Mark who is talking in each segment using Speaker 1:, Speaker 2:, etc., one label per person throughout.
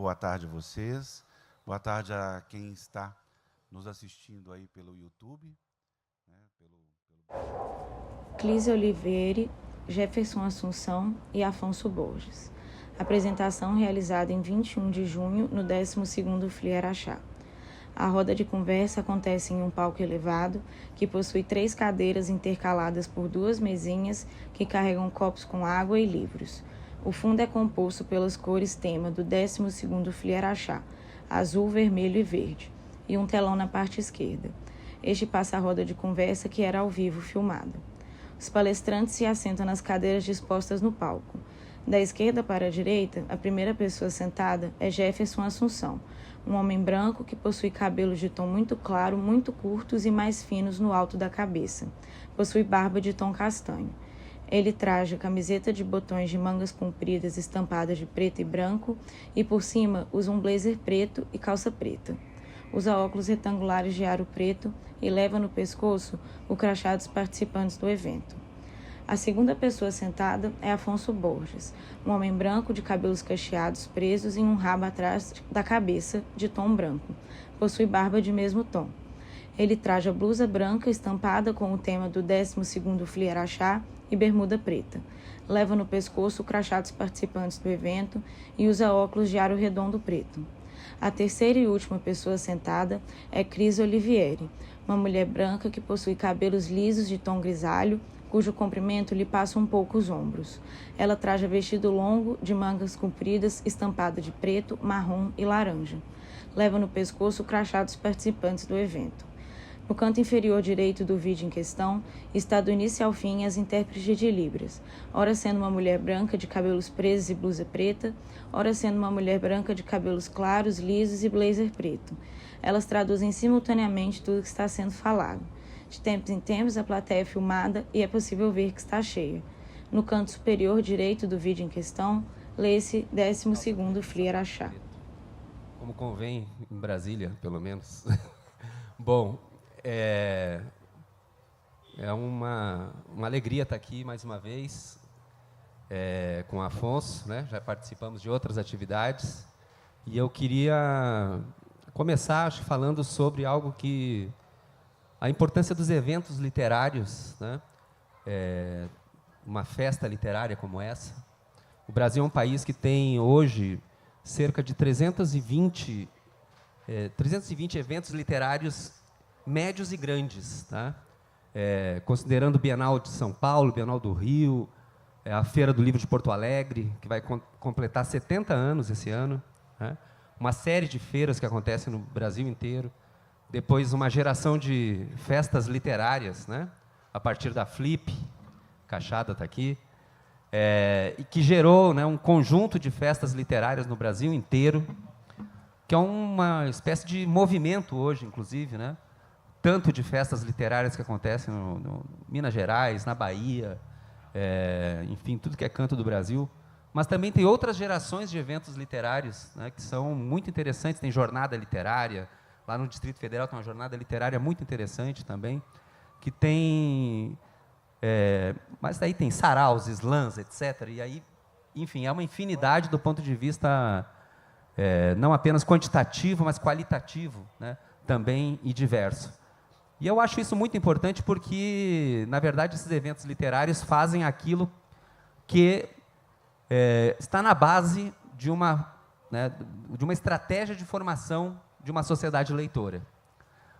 Speaker 1: boa tarde a vocês. Boa tarde a quem está nos assistindo aí pelo YouTube.
Speaker 2: Clísia Oliveira, Jefferson Assunção e Afonso Borges. Apresentação realizada em 21 de junho, no 12º FLI Araxá. A roda de conversa acontece em um palco elevado, que possui 3 cadeiras intercaladas por 2 mesinhas que carregam copos com água e livros. O fundo é composto pelas cores tema do 12º FLI Araxá, azul, vermelho e verde, e um telão na parte esquerda. Este passa a roda de conversa que era ao vivo filmada. Os palestrantes se assentam nas cadeiras dispostas no palco. Da esquerda para a direita, a primeira pessoa sentada é Jefferson Assunção, um homem branco que possui cabelos de tom muito claro, muito curtos e mais finos no alto da cabeça. Possui barba de tom castanho. Ele traja camiseta de botões de mangas compridas estampadas de preto e branco e, por cima, usa um blazer preto e calça preta. Usa óculos retangulares de aro preto e leva no pescoço o crachá dos participantes do evento. A segunda pessoa sentada é Afonso Borges, um homem branco de cabelos cacheados presos em um rabo atrás da cabeça, de tom branco. Possui barba de mesmo tom. Ele traja blusa branca estampada com o tema do 12º FLI Araxá e bermuda preta. Leva no pescoço o crachá dos participantes do evento e usa óculos de aro redondo preto. A terceira e última pessoa sentada é Clísia Oliveira, uma mulher branca que possui cabelos lisos de tom grisalho, cujo comprimento lhe passa um pouco os ombros. Ela traja vestido longo, de mangas compridas, estampada de preto, marrom e laranja. Leva no pescoço o crachá dos participantes do evento. No canto inferior direito do vídeo em questão, está do início ao fim as intérpretes de Libras, ora sendo uma mulher branca de cabelos presos e blusa preta, ora sendo uma mulher branca de cabelos claros, lisos e blazer preto. Elas traduzem simultaneamente tudo que está sendo falado. De tempos em tempos, a plateia é filmada e é possível ver que está cheia. No canto superior direito do vídeo em questão, lê-se 12º FLI Araxá.
Speaker 3: Como convém em Brasília, pelo menos. Bom, é uma alegria estar aqui mais uma vez com o Afonso, né? Já participamos de outras atividades, e eu queria começar falando sobre algo que a importância dos eventos literários, né? Uma festa literária como essa. O Brasil é um país que tem hoje cerca de 320 eventos literários médios e grandes, tá? Considerando o Bienal de São Paulo, Bienal do Rio, a Feira do Livro de Porto Alegre, que vai completar 70 anos esse ano, né? Uma série de feiras que acontecem no Brasil inteiro, depois uma geração de festas literárias, né? A partir da Flip, Cachada está aqui, e que gerou, né, um conjunto de festas literárias no Brasil inteiro, que é uma espécie de movimento hoje, inclusive, né? Tanto de festas literárias que acontecem no Minas Gerais, na Bahia, enfim, tudo que é canto do Brasil, mas também tem outras gerações de eventos literários, né, que são muito interessantes. Tem jornada literária, lá no Distrito Federal tem uma jornada literária muito interessante também, que tem... mas daí tem saraus, slams, etc. E aí, enfim, é uma infinidade do ponto de vista não apenas quantitativo, mas qualitativo, né, também, e diverso. E eu acho isso muito importante porque, na verdade, esses eventos literários fazem aquilo que está na base de uma estratégia de formação de uma sociedade leitora.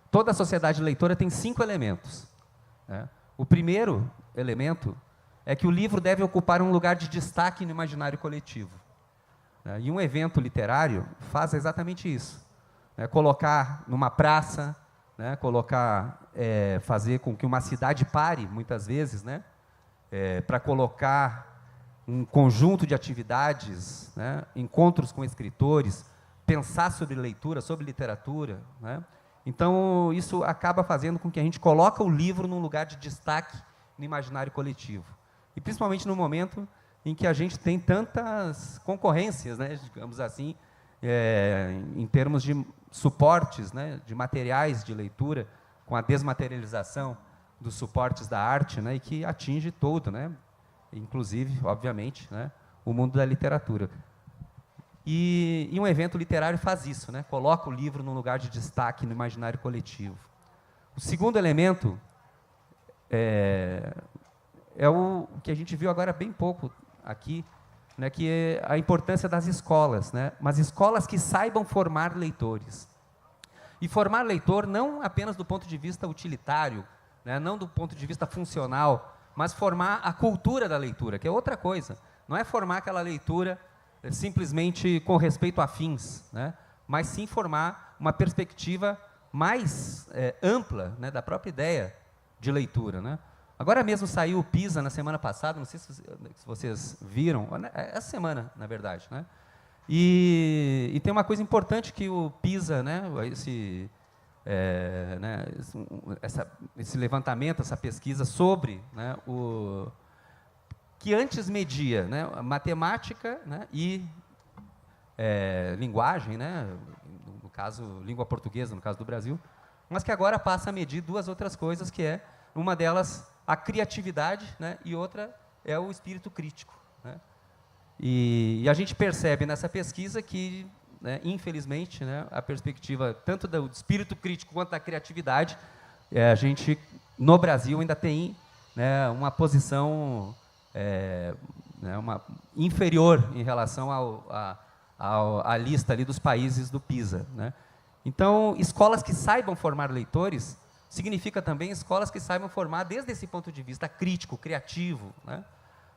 Speaker 3: Toda sociedade leitora tem 5 elementos, né? O primeiro elemento é que o livro deve ocupar um lugar de destaque no imaginário coletivo, né? E um evento literário faz exatamente isso, né? Colocar numa praça, né? Fazer com que uma cidade pare, muitas vezes, né? Para colocar um conjunto de atividades, né? Encontros com escritores, pensar sobre leitura, sobre literatura, né? Então, isso acaba fazendo com que a gente coloque o livro num lugar de destaque no imaginário coletivo. E principalmente no momento em que a gente tem tantas concorrências, né, digamos assim, em termos de suportes, né, de materiais de leitura, com a desmaterialização dos suportes da arte, né, e que atinge todo, né, inclusive, obviamente, né, o mundo da literatura. E um evento literário faz isso, né? Coloca o livro num lugar de destaque no imaginário coletivo. O segundo elemento é o que a gente viu agora bem pouco aqui, né, que é a importância das escolas, né? Mas escolas que saibam formar leitores. E formar leitor não apenas do ponto de vista utilitário, né, não do ponto de vista funcional, mas formar a cultura da leitura, que é outra coisa. Não é formar aquela leitura simplesmente com respeito a fins, né, mas sim formar uma perspectiva mais ampla, né, da própria ideia de leitura, né. Agora mesmo saiu o PISA na semana passada, não sei se vocês viram, essa semana, na verdade, né. E tem uma coisa importante que o PISA, né, esse levantamento, essa pesquisa sobre, né, que antes media, né, matemática, né, e linguagem, né, no caso, língua portuguesa, no caso do Brasil, mas que agora passa a medir duas outras coisas, que é, uma delas, a criatividade, né, e outra é o espírito crítico, né. E a gente percebe nessa pesquisa que, né, infelizmente, né, a perspectiva tanto do espírito crítico quanto da criatividade, a gente, no Brasil, ainda tem, né, uma posição inferior em relação à lista ali dos países do PISA, né. Então, escolas que saibam formar leitores significa também escolas que saibam formar desde esse ponto de vista crítico, criativo, né.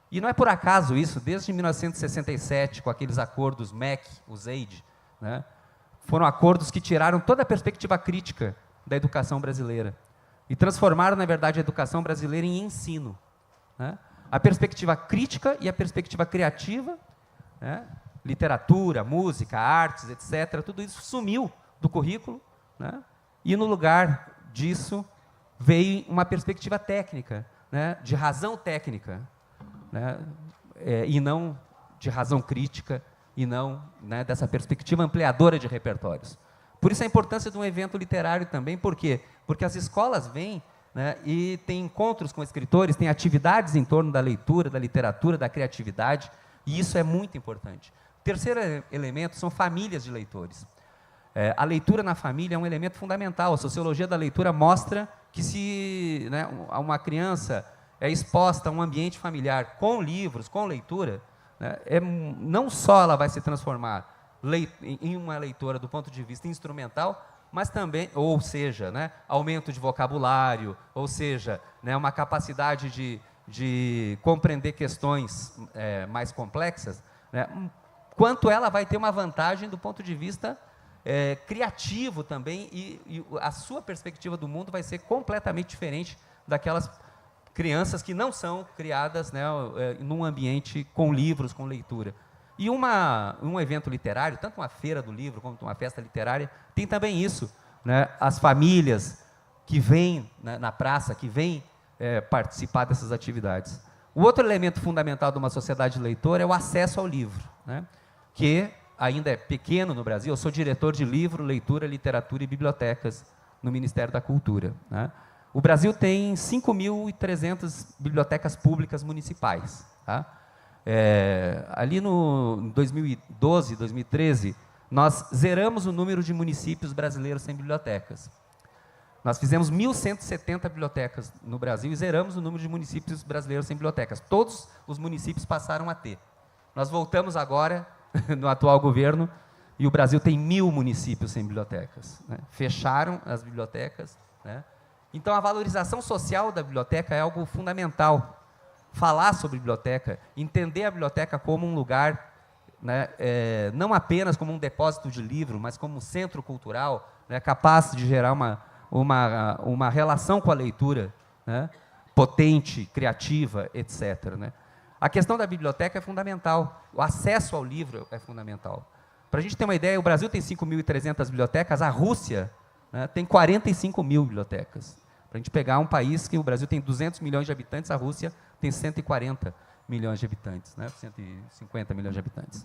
Speaker 3: E não é por acaso isso, desde 1967, com aqueles acordos MEC, o ZEID, né, foram acordos que tiraram toda a perspectiva crítica da educação brasileira e transformaram, na verdade, a educação brasileira em ensino, né. A perspectiva crítica e a perspectiva criativa, né, literatura, música, artes, etc., tudo isso sumiu do currículo, né, e no lugar disso veio uma perspectiva técnica, né, de razão técnica, né, e não de razão crítica, e não, né, dessa perspectiva ampliadora de repertórios. Por isso a importância de um evento literário também, por quê? Porque as escolas vêm, né, e têm encontros com escritores, têm atividades em torno da leitura, da literatura, da criatividade, e isso é muito importante. O terceiro elemento são famílias de leitores. A leitura na família é um elemento fundamental. A sociologia da leitura mostra que se, né, uma criança é exposta a um ambiente familiar com livros, com leitura, né, não só ela vai se transformar em uma leitora do ponto de vista instrumental, mas também, ou seja, né, aumento de vocabulário, ou seja, né, uma capacidade de compreender questões mais complexas, né, quanto ela vai ter uma vantagem do ponto de vista criativo também, e a sua perspectiva do mundo vai ser completamente diferente daquelas crianças que não são criadas, né, num ambiente com livros, com leitura. E um evento literário, tanto uma feira do livro quanto uma festa literária, tem também isso, né, as famílias que vêm, né, na praça, que vêm participar dessas atividades. O outro elemento fundamental de uma sociedade leitora é o acesso ao livro, né, que ainda é pequeno no Brasil. Eu sou diretor de livro, leitura, literatura e bibliotecas no Ministério da Cultura, né. O Brasil tem 5.300 bibliotecas públicas municipais, tá? Ali no 2012, 2013, nós zeramos o número de municípios brasileiros sem bibliotecas. Nós fizemos 1.170 bibliotecas no Brasil e zeramos o número de municípios brasileiros sem bibliotecas. Todos os municípios passaram a ter. Nós voltamos agora, no atual governo, e o Brasil tem 1.000 municípios sem bibliotecas, né? Fecharam as bibliotecas, né? Então, a valorização social da biblioteca é algo fundamental. Falar sobre biblioteca, entender a biblioteca como um lugar, né, não apenas como um depósito de livro, mas como um centro cultural, né, capaz de gerar uma relação com a leitura, né, potente, criativa, etc., né. A questão da biblioteca é fundamental, o acesso ao livro é fundamental. Para a gente ter uma ideia, o Brasil tem 5.300 bibliotecas, a Rússia, né, tem 45.000 bibliotecas. Para a gente pegar um país que o Brasil tem 200 milhões de habitantes, a Rússia tem 140 milhões de habitantes, né? 150 milhões de habitantes.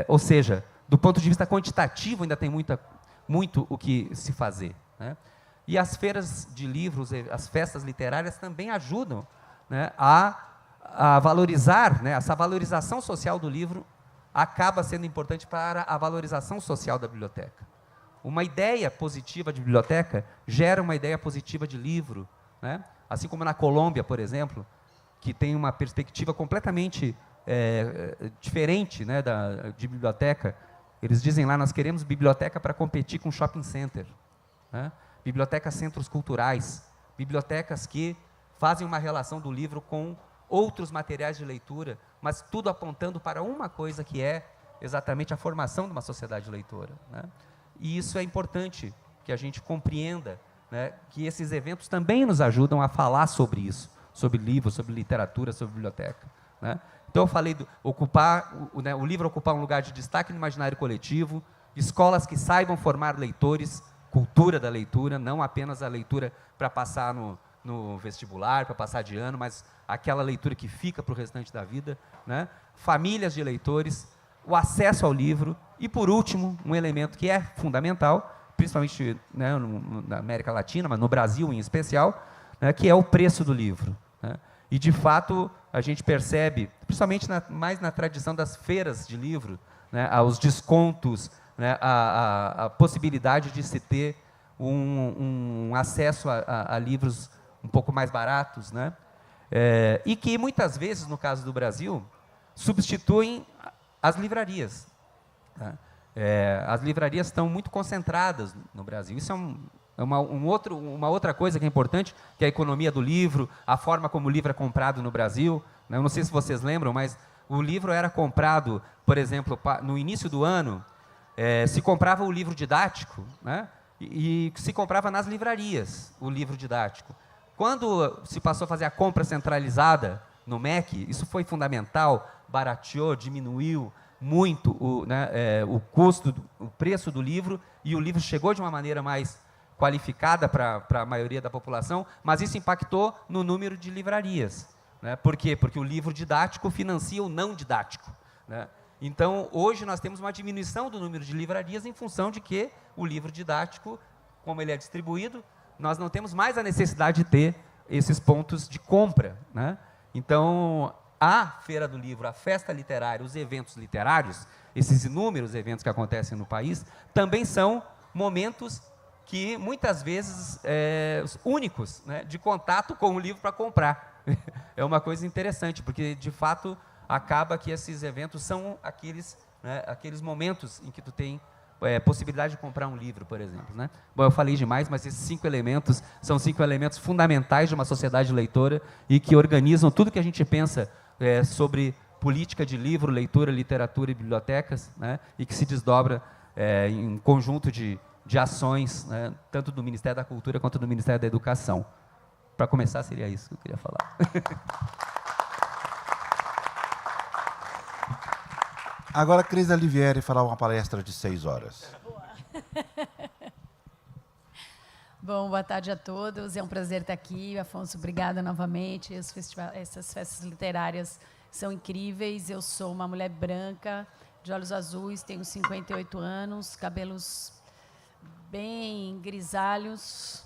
Speaker 3: Ou seja, do ponto de vista quantitativo, ainda tem muito o que se fazer, né? E as feiras de livros, as festas literárias também ajudam, né, a valorizar, né, essa valorização social do livro acaba sendo importante para a valorização social da biblioteca. Uma ideia positiva de biblioteca gera uma ideia positiva de livro, né? Assim como na Colômbia, por exemplo, que tem uma perspectiva completamente diferente, né, de biblioteca. Eles dizem lá, nós queremos biblioteca para competir com shopping center, né? Bibliotecas, centros culturais, bibliotecas que fazem uma relação do livro com outros materiais de leitura, mas tudo apontando para uma coisa que é exatamente a formação de uma sociedade leitora, né? E isso é importante que a gente compreenda, né, que esses eventos também nos ajudam a falar sobre isso, sobre livros, sobre literatura, sobre biblioteca, né? Então, eu falei do o livro ocupar um lugar de destaque no imaginário coletivo, escolas que saibam formar leitores, cultura da leitura, não apenas a leitura para passar no vestibular, para passar de ano, mas aquela leitura que fica para o restante da vida, né? Famílias de leitores, o acesso ao livro e, por último, um elemento que é fundamental, principalmente, né, na América Latina, mas no Brasil em especial, né, que é o preço do livro, né? E, de fato, a gente percebe, principalmente mais na tradição das feiras de livro, né, os descontos, né, a possibilidade de se ter um acesso a livros um pouco mais baratos, né? E que, muitas vezes, no caso do Brasil, substituem as livrarias, né? As livrarias estão muito concentradas no Brasil. Isso é uma outra coisa que é importante, que é a economia do livro, a forma como o livro é comprado no Brasil, né? Eu não sei se vocês lembram, mas o livro era comprado, por exemplo, no início do ano, se comprava o livro didático, né? E se comprava nas livrarias o livro didático. Quando se passou a fazer a compra centralizada no MEC, isso foi fundamental, barateou, diminuiu muito o custo, o preço do livro, e o livro chegou de uma maneira mais qualificada para a maioria da população, mas isso impactou no número de livrarias, né? Por quê? Porque o livro didático financia o não didático, né? Então, hoje nós temos uma diminuição do número de livrarias em função de que o livro didático, como ele é distribuído, nós não temos mais a necessidade de ter esses pontos de compra, né? Então, a Feira do Livro, a festa literária, os eventos literários, esses inúmeros eventos que acontecem no país, também são momentos que, muitas vezes, únicos, né, de contato com o livro para comprar. É uma coisa interessante, porque, de fato, acaba que esses eventos são aqueles momentos em que tu tem possibilidade de comprar um livro, por exemplo, né? Bom, eu falei demais, mas esses 5 elementos são 5 elementos fundamentais de uma sociedade leitora e que organizam tudo que a gente pensa sobre política de livro, leitura, literatura e bibliotecas, né? E que se desdobra em um conjunto de ações, né? Tanto do Ministério da Cultura quanto do Ministério da Educação. Para começar, seria isso que eu queria falar.
Speaker 1: Agora, Cris Olivieri fará uma palestra de 6 horas.
Speaker 4: Boa. Bom, boa tarde a todos. É um prazer estar aqui. Afonso, obrigada novamente. Essas festas literárias são incríveis. Eu sou uma mulher branca, de olhos azuis, tenho 58 anos, cabelos bem grisalhos.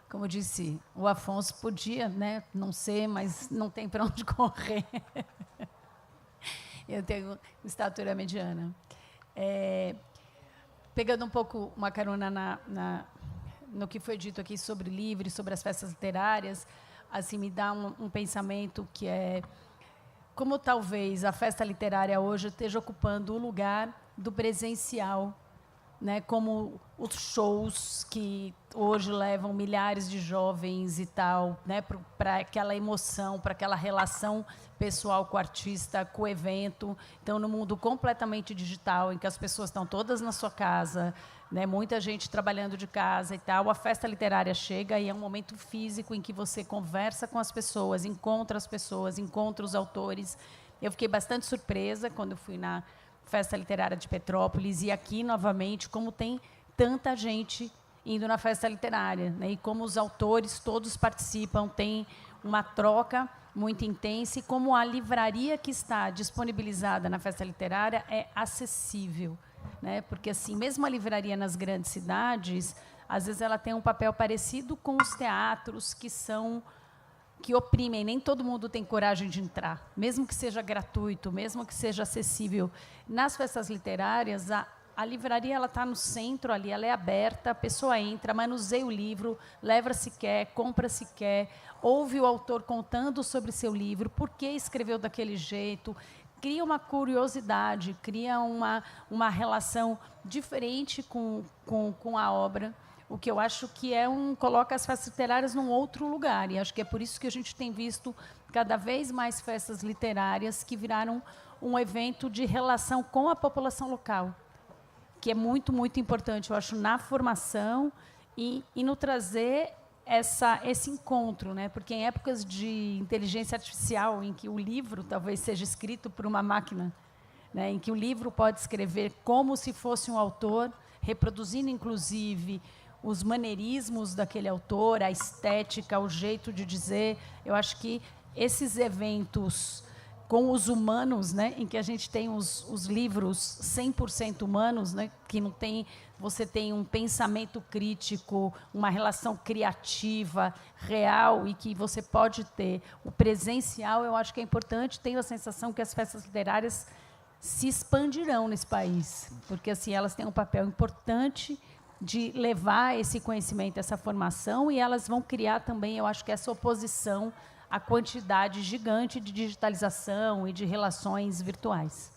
Speaker 4: Como disse, o Afonso podia, né, não ser, mas não tem para onde correr. Eu tenho estatura mediana. Pegando um pouco uma carona no que foi dito aqui sobre livro, sobre as festas literárias, assim, me dá um pensamento que é como talvez a festa literária hoje esteja ocupando o lugar do presencial, né, como os shows que hoje levam milhares de jovens e tal, né, para aquela emoção, para aquela relação pessoal com o artista, com o evento. Então, no mundo completamente digital, em que as pessoas estão todas na sua casa, né, muita gente trabalhando de casa e tal, a festa literária chega e é um momento físico em que você conversa com as pessoas, encontra os autores. Eu fiquei bastante surpresa quando eu fui na Festa Literária de Petrópolis, e aqui, novamente, como tem tanta gente indo na festa literária, né? E como os autores todos participam, tem uma troca muito intensa, e como a livraria que está disponibilizada na festa literária é acessível, né? Porque, assim, mesmo a livraria nas grandes cidades, às vezes ela tem um papel parecido com os teatros, que são que oprimem, nem todo mundo tem coragem de entrar, mesmo que seja gratuito, mesmo que seja acessível. Nas festas literárias, a livraria ela está no centro ali, ela é aberta, a pessoa entra, manuseia o livro, leva se quer, compra se quer, ouve o autor contando sobre seu livro, por que escreveu daquele jeito, cria uma curiosidade, cria uma relação diferente com a obra, o que eu acho que coloca as festas literárias num outro lugar, e acho que é por isso que a gente tem visto cada vez mais festas literárias que viraram um evento de relação com a população local, que é muito, muito importante, eu acho, na formação e no trazer esse encontro, né? Porque em épocas de inteligência artificial, em que o livro talvez seja escrito por uma máquina, né? Em que o livro pode escrever como se fosse um autor, reproduzindo, inclusive, os maneirismos daquele autor, a estética, o jeito de dizer, eu acho que esses eventos com os humanos, né, em que a gente tem os livros 100% humanos, né, que não tem, você tem um pensamento crítico, uma relação criativa, real, e que você pode ter o presencial, eu acho que é importante. Tenho a sensação que as festas literárias se expandirão nesse país, porque assim elas têm um papel importante de levar esse conhecimento, essa formação, e elas vão criar também, eu acho que essa oposição a quantidade gigante de digitalização e de relações virtuais.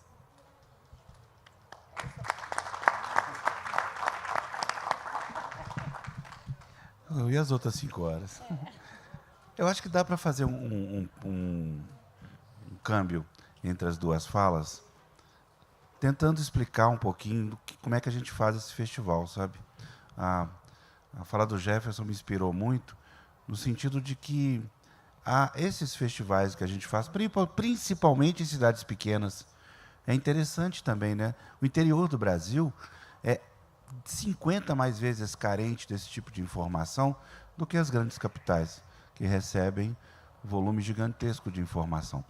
Speaker 1: E as outras 5 horas? Eu acho que dá para fazer um câmbio entre as duas falas, tentando explicar um pouquinho como é que a gente faz esse festival, sabe? A fala do Jefferson me inspirou muito, no sentido de que esses festivais que a gente faz, principalmente em cidades pequenas, é interessante também, né? O interior do Brasil é 50 mais vezes carente desse tipo de informação do que as grandes capitais, que recebem volume gigantesco de informação.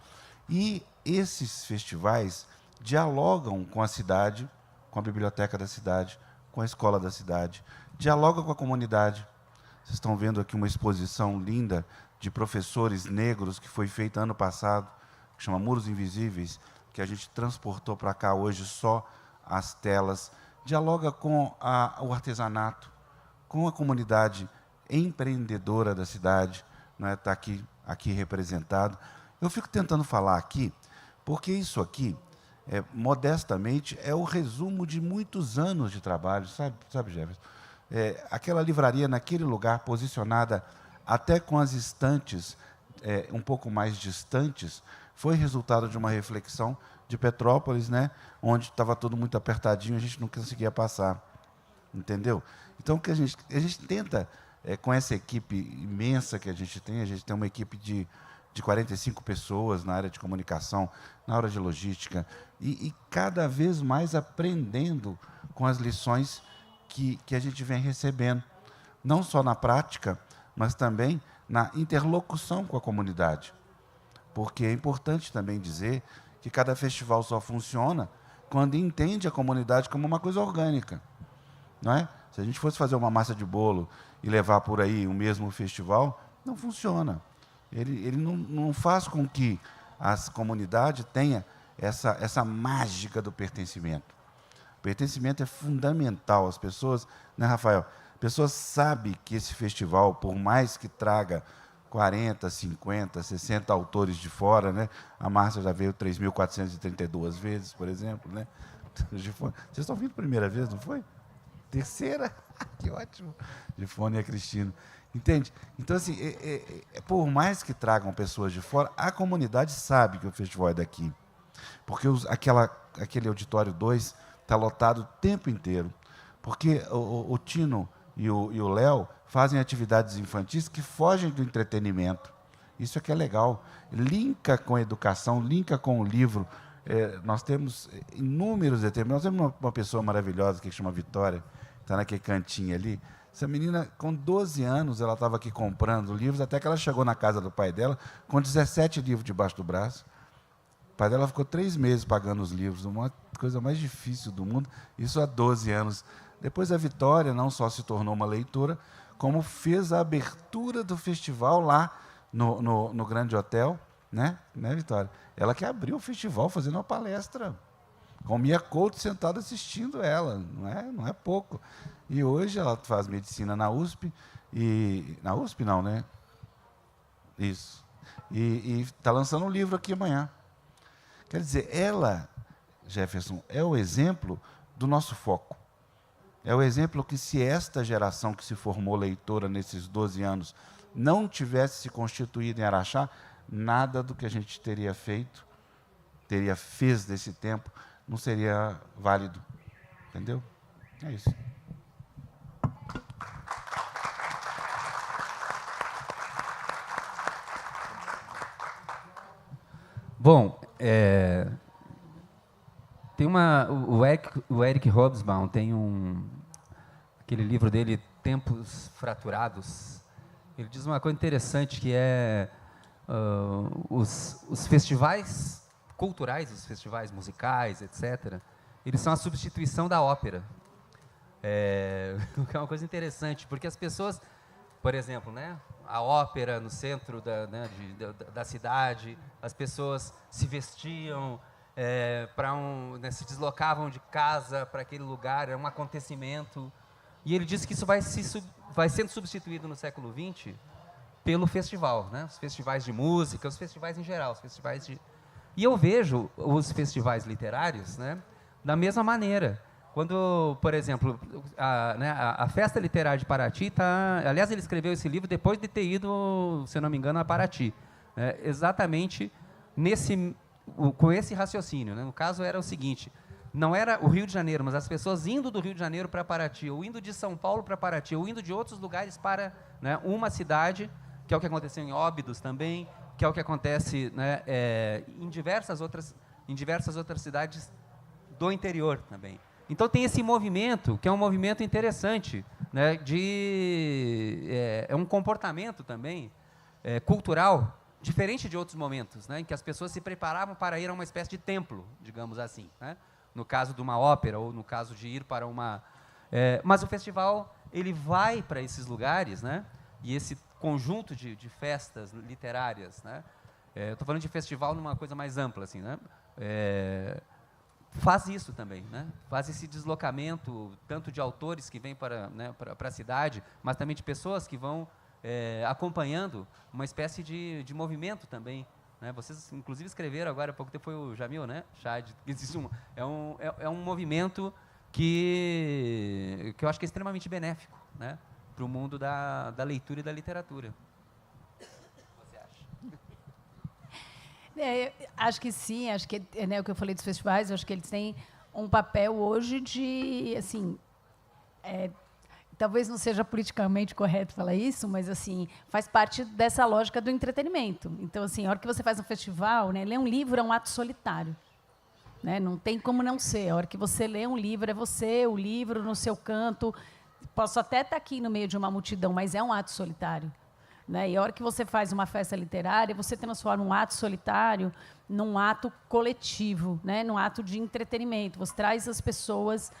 Speaker 1: E esses festivais dialogam com a cidade, com a biblioteca da cidade, com a escola da cidade, dialogam com a comunidade. Vocês estão vendo aqui uma exposição linda de professores negros que foi feita ano passado, que chama Muros Invisíveis, que a gente transportou para cá hoje só as telas. Dialoga com o artesanato, com a comunidade empreendedora da cidade, não é? Está aqui representado. Eu fico tentando falar aqui, porque isso aqui, modestamente, é o resumo de muitos anos de trabalho, sabe, Jefferson? Aquela livraria naquele lugar, posicionada até com as estantes um pouco mais distantes, foi resultado de uma reflexão de Petrópolis, né, onde estava tudo muito apertadinho, a gente não conseguia passar, entendeu? Então, o que a gente tenta, com essa equipe imensa que a gente tem uma equipe de 45 pessoas na área de comunicação, na área de logística, e cada vez mais aprendendo com as lições que a gente vem recebendo, não só na prática, mas também na interlocução com a comunidade. Porque é importante também dizer que cada festival só funciona quando entende a comunidade como uma coisa orgânica, não é? Se a gente fosse fazer uma massa de bolo e levar por aí o mesmo festival, não funciona. Ele não faz com que a comunidade tenha essa mágica do pertencimento. O pertencimento é fundamental. As pessoas, né, Rafael? As pessoas sabem que esse festival, por mais que traga 40, 50, 60 autores de fora, né? A Márcia já veio 3.432 vezes, por exemplo, né? Vocês estão vindo a primeira vez, não foi? Terceira? Que ótimo! Gifone e a Cristina. Entende? Então, assim, por mais que tragam pessoas de fora, a comunidade sabe que o festival é daqui. Porque aquele auditório 2 está lotado o tempo inteiro. Porque o Tino e o Léo fazem atividades infantis que fogem do entretenimento. Isso é que é legal. Linka com a educação, linka com o livro. Nós temos inúmeros determinados. Nós temos uma pessoa maravilhosa que chama Vitória, está naquele cantinho ali. Essa menina, com 12 anos, ela estava aqui comprando livros, até que ela chegou na casa do pai dela com 17 livros debaixo do braço. O pai dela ficou 3 meses pagando os livros, uma coisa mais difícil do mundo, isso há 12 anos. Depois a Vitória não só se tornou uma leitora, como fez a abertura do festival lá, no Grande Hotel, né, Vitória? Ela que abriu o festival fazendo uma palestra, com Mia Couto sentada assistindo ela, não é pouco. E hoje ela faz medicina na USP, na USP não, né? Isso. E está lançando um livro aqui amanhã. Quer dizer, ela, Jefferson, é o exemplo do nosso foco. É o exemplo que, se esta geração que se formou leitora nesses 12 anos não tivesse se constituído em Araxá, nada do que a gente teria fez desse tempo, não seria válido. Entendeu? É isso.
Speaker 3: Bom, tem o Eric Hobsbawm tem aquele livro dele, Tempos Fraturados. Ele diz uma coisa interessante, que os festivais culturais, os festivais musicais, etc., eles são a substituição da ópera. É uma coisa interessante, porque as pessoas, por exemplo, né, a ópera no centro da cidade, as pessoas se vestiam, se deslocavam de casa para aquele lugar, era um acontecimento. E ele disse que isso vai sendo substituído no século XX pelo festival, né? Os festivais de música, os festivais em geral, E eu vejo os festivais literários, né, da mesma maneira. Quando, por exemplo, a Festa Literária de Paraty aliás, ele escreveu esse livro depois de ter ido, se eu não me engano, a Paraty. Exatamente com esse raciocínio, né? No caso, era o seguinte: não era o Rio de Janeiro, mas as pessoas indo do Rio de Janeiro para Paraty, ou indo de São Paulo para Paraty, ou indo de outros lugares para, né, uma cidade, que é o que aconteceu em Óbidos também, que é o que acontece, né, em diversas outras cidades do interior também. Então, tem esse movimento, que é um movimento interessante, né, é um comportamento também cultural, diferente de outros momentos, né, em que as pessoas se preparavam para ir a uma espécie de templo, digamos assim, né, no caso de uma ópera, ou no caso de ir para uma... mas o festival, ele vai para esses lugares, né, e esse conjunto de festas literárias, né, eu estou falando de festival numa coisa mais ampla, assim, né, faz isso também, né? Faz esse deslocamento, tanto de autores que vêm para a cidade, mas também de pessoas que vão acompanhando uma espécie de movimento também, né? Vocês, inclusive, escreveram agora, há pouco tempo foi o Jamil, né? Chad, existe é um movimento que eu acho que é extremamente benéfico, né, para o mundo da leitura e da literatura.
Speaker 4: Acho que sim, acho que, né, o que eu falei dos festivais, acho que eles têm um papel hoje de, assim, talvez não seja politicamente correto falar isso, mas, assim, faz parte dessa lógica do entretenimento. Então, assim, a hora que você faz um festival, né, ler um livro é um ato solitário, né, não tem como não ser. A hora que você lê um livro, é você, o livro, no seu canto. Posso até estar aqui no meio de uma multidão, mas é um ato solitário. Né? E a hora que você faz uma festa literária, você transforma um ato solitário num ato coletivo, né? Num ato de entretenimento. Você traz as pessoas,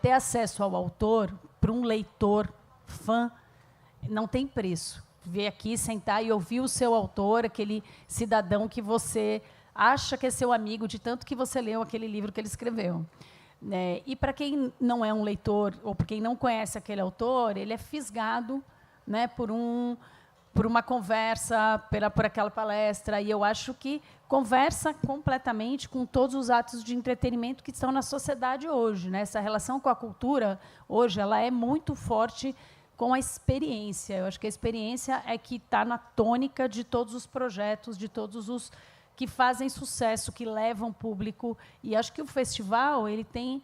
Speaker 4: ter acesso ao autor, para um leitor, fã, não tem preço. Vir aqui, sentar e ouvir o seu autor, aquele cidadão que você acha que é seu amigo, de tanto que você leu aquele livro que ele escreveu. E para quem não é um leitor, ou para quem não conhece aquele autor, ele é fisgado, né, por uma conversa, por aquela palestra, e eu acho que conversa completamente com todos os atos de entretenimento que estão na sociedade hoje, né? Essa relação com a cultura, hoje, ela é muito forte com a experiência. Eu acho que a experiência é que está na tônica de todos os projetos, de todos os que fazem sucesso, que levam público, e acho que o festival ele tem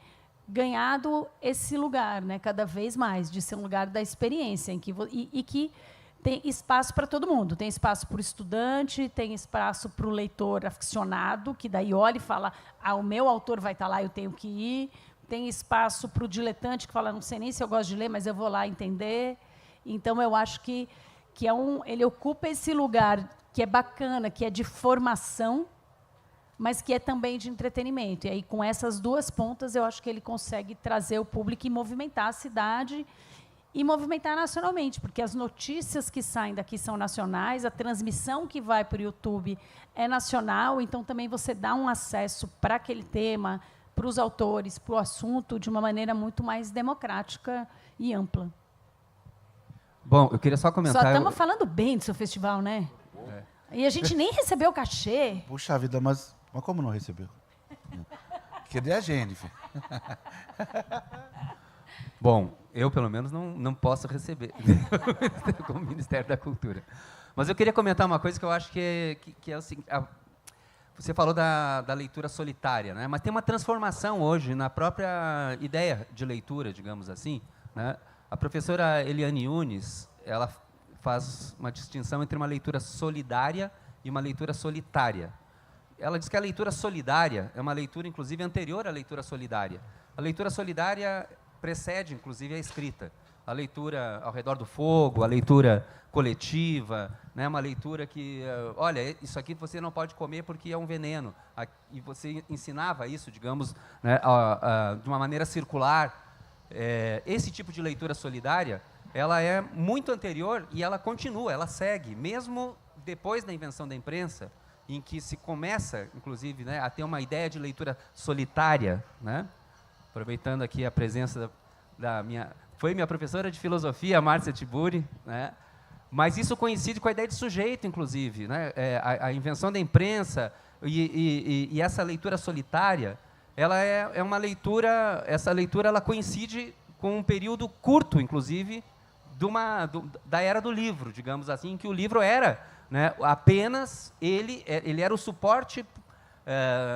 Speaker 4: ganhado esse lugar, né, cada vez mais, de ser um lugar da experiência, em que que tem espaço para todo mundo. Tem espaço para o estudante, tem espaço para o leitor aficionado, que daí olha e fala, o meu autor vai estar lá, eu tenho que ir. Tem espaço para o diletante, que fala, não sei nem se eu gosto de ler, mas eu vou lá entender. Então, eu acho que ele ocupa esse lugar que é bacana, que é de formação, mas que é também de entretenimento. E aí, com essas duas pontas, eu acho que ele consegue trazer o público e movimentar a cidade e movimentar nacionalmente, porque as notícias que saem daqui são nacionais, a transmissão que vai para o YouTube é nacional, então também você dá um acesso para aquele tema, para os autores, para o assunto, de uma maneira muito mais democrática e ampla.
Speaker 3: Bom, eu queria só comentar...
Speaker 4: Só estamos falando bem do seu festival, né? E a gente nem recebeu o cachê.
Speaker 1: Puxa vida, mas como não recebeu? Cadê a Jennifer?
Speaker 3: Bom, eu, pelo menos, não posso receber como Ministério da Cultura. Mas eu queria comentar uma coisa que eu acho que é o seguinte... Você falou da leitura solitária, né? Mas tem uma transformação hoje na própria ideia de leitura, digamos assim, né? A professora Eliane Yunes, ela faz uma distinção entre uma leitura solidária e uma leitura solitária. Ela diz que a leitura solidária é uma leitura, inclusive, anterior à leitura solidária. A leitura solidária precede, inclusive, a escrita. A leitura ao redor do fogo, a leitura coletiva, né, uma leitura que, olha, isso aqui você não pode comer porque é um veneno. E você ensinava isso, digamos, né, de uma maneira circular. Esse tipo de leitura solidária, ela é muito anterior e ela continua, ela segue, mesmo depois da invenção da imprensa, em que se começa, inclusive, né, a ter uma ideia de leitura solitária, né? Aproveitando aqui a presença foi minha professora de filosofia, Márcia Tiburi, né? Mas isso coincide com a ideia de sujeito, inclusive, né? A invenção da imprensa e essa leitura solitária, ela é uma leitura, essa leitura ela coincide com um período curto, inclusive, da era do livro, digamos assim, em que o livro era, né, apenas, ele era o suporte,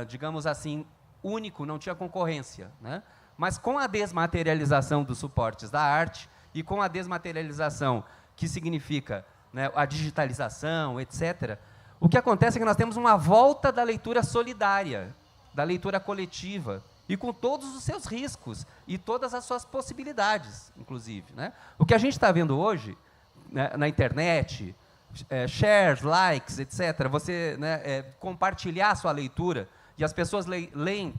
Speaker 3: digamos assim, único, não tinha concorrência, né? Mas com a desmaterialização dos suportes da arte e com a desmaterialização que significa, né, a digitalização, etc., o que acontece é que nós temos uma volta da leitura solidária, da leitura coletiva, e com todos os seus riscos e todas as suas possibilidades, inclusive, né? O que a gente está vendo hoje, né, na internet, shares, likes, etc., você, né, compartilhar a sua leitura, e as pessoas leem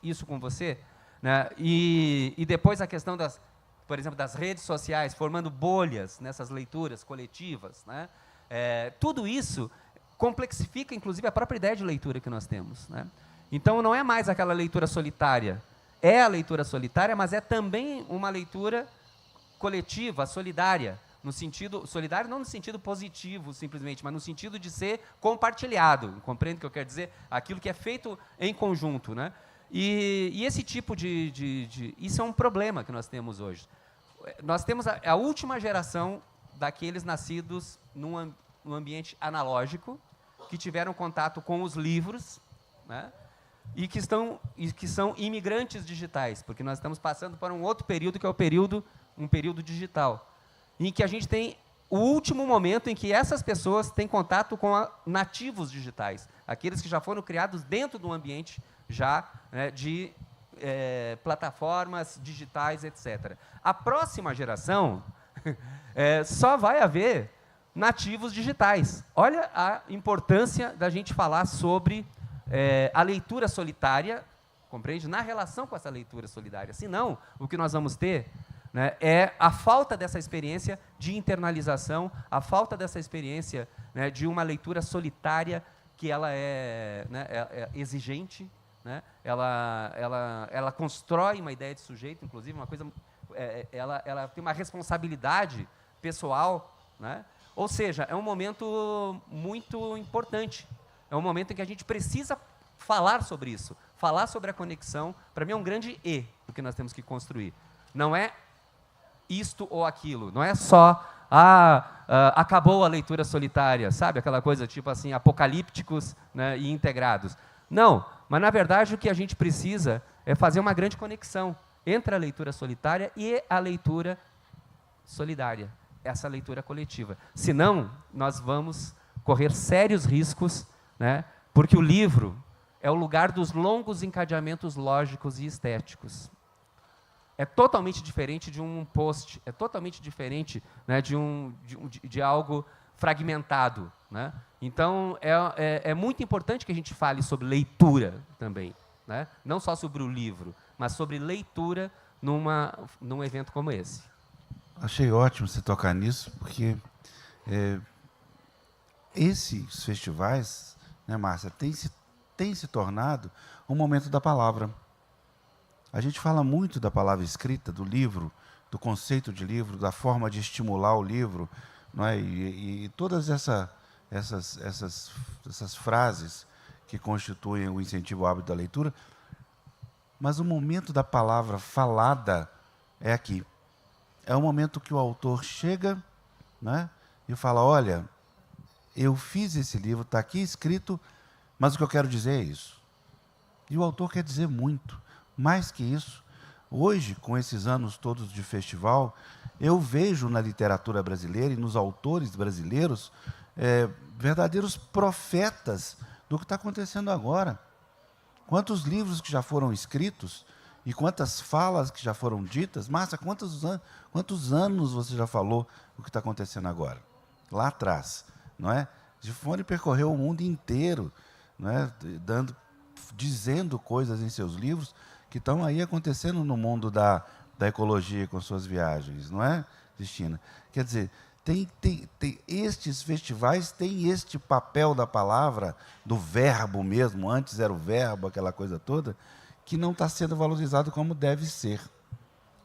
Speaker 3: isso com você, né, e depois a questão por exemplo, das redes sociais, formando bolhas nessas leituras coletivas, né? Tudo isso complexifica, inclusive, a própria ideia de leitura que nós temos, né? Então, não é mais aquela leitura solitária. É a leitura solitária, mas é também uma leitura coletiva, solidária, no sentido solidário não no sentido positivo, simplesmente, mas no sentido de ser compartilhado. Compreende o que eu quero dizer? Aquilo que é feito em conjunto, né? E esse tipo isso é um problema que nós temos hoje. Nós temos a última geração daqueles nascidos num ambiente analógico, que tiveram contato com os livros, né, e que são imigrantes digitais, porque nós estamos passando por um outro período, que é um período digital, em que a gente tem o último momento em que essas pessoas têm contato com nativos digitais, aqueles que já foram criados dentro de um ambiente já, né, de plataformas digitais, etc. A próxima geração só vai haver nativos digitais. Olha a importância da gente falar sobre a leitura solitária, compreende? Na relação com essa leitura solidária. Senão, o que nós vamos ter, né, é a falta dessa experiência de internalização, a falta dessa experiência, né, de uma leitura solitária que ela né, é exigente, né? Ela constrói uma ideia de sujeito, inclusive, uma coisa, ela tem uma responsabilidade pessoal, né? Ou seja, é um momento muito importante, é um momento em que a gente precisa falar sobre isso, falar sobre a conexão. Para mim é um grande do que nós temos que construir. Não é isto ou aquilo, não é só acabou a leitura solitária, sabe? Aquela coisa tipo assim, apocalípticos, né, e integrados. Não, mas na verdade o que a gente precisa é fazer uma grande conexão entre a leitura solitária e a leitura solidária, essa leitura coletiva. Senão, nós vamos correr sérios riscos, né, porque o livro é o lugar dos longos encadeamentos lógicos e estéticos. É totalmente diferente de um post, é totalmente diferente, né, de algo fragmentado, né? Então, é muito importante que a gente fale sobre leitura também, né? Não só sobre o livro, mas sobre leitura num evento como esse.
Speaker 1: Achei ótimo você tocar nisso, porque esses festivais, né, Márcia, tem se tornado um momento da palavra. A gente fala muito da palavra escrita, do livro, do conceito de livro, da forma de estimular o livro, não é? E todas essas frases que constituem o incentivo ao hábito da leitura, mas o momento da palavra falada é aqui. É o momento que o autor chega, né, e fala, olha, eu fiz esse livro, está aqui escrito, mas o que eu quero dizer é isso. E o autor quer dizer muito, mais que isso. Hoje, com esses anos todos de festival, eu vejo na literatura brasileira e nos autores brasileiros verdadeiros profetas do que está acontecendo agora. Quantos livros que já foram escritos e quantas falas que já foram ditas. Márcia, quantos anos você já falou o que está acontecendo agora? Lá atrás, não é? Gifone percorreu o mundo inteiro, não é? Dizendo coisas em seus livros que estão aí acontecendo no mundo da ecologia com suas viagens, não é, Cristina? Quer dizer, estes festivais têm este papel da palavra, do verbo mesmo, antes era o verbo, aquela coisa toda, que não está sendo valorizado como deve ser.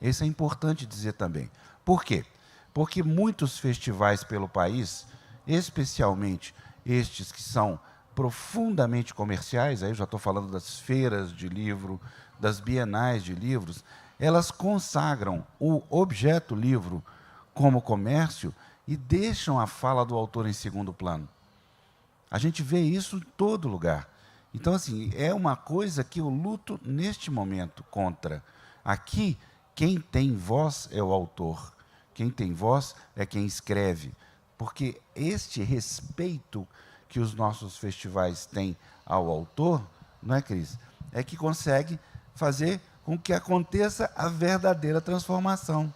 Speaker 1: Isso é importante dizer também. Por quê? Porque muitos festivais pelo país, especialmente estes que são profundamente comerciais, aí eu já estou falando das feiras de livro, das bienais de livros, elas consagram o objeto livro como comércio e deixam a fala do autor em segundo plano. A gente vê isso em todo lugar. Então, assim, é uma coisa que eu luto neste momento contra. Aqui, quem tem voz é o autor. Quem tem voz é quem escreve. Porque este respeito que os nossos festivais têm ao autor, não é, Cris? É que consegue fazer com que aconteça a verdadeira transformação.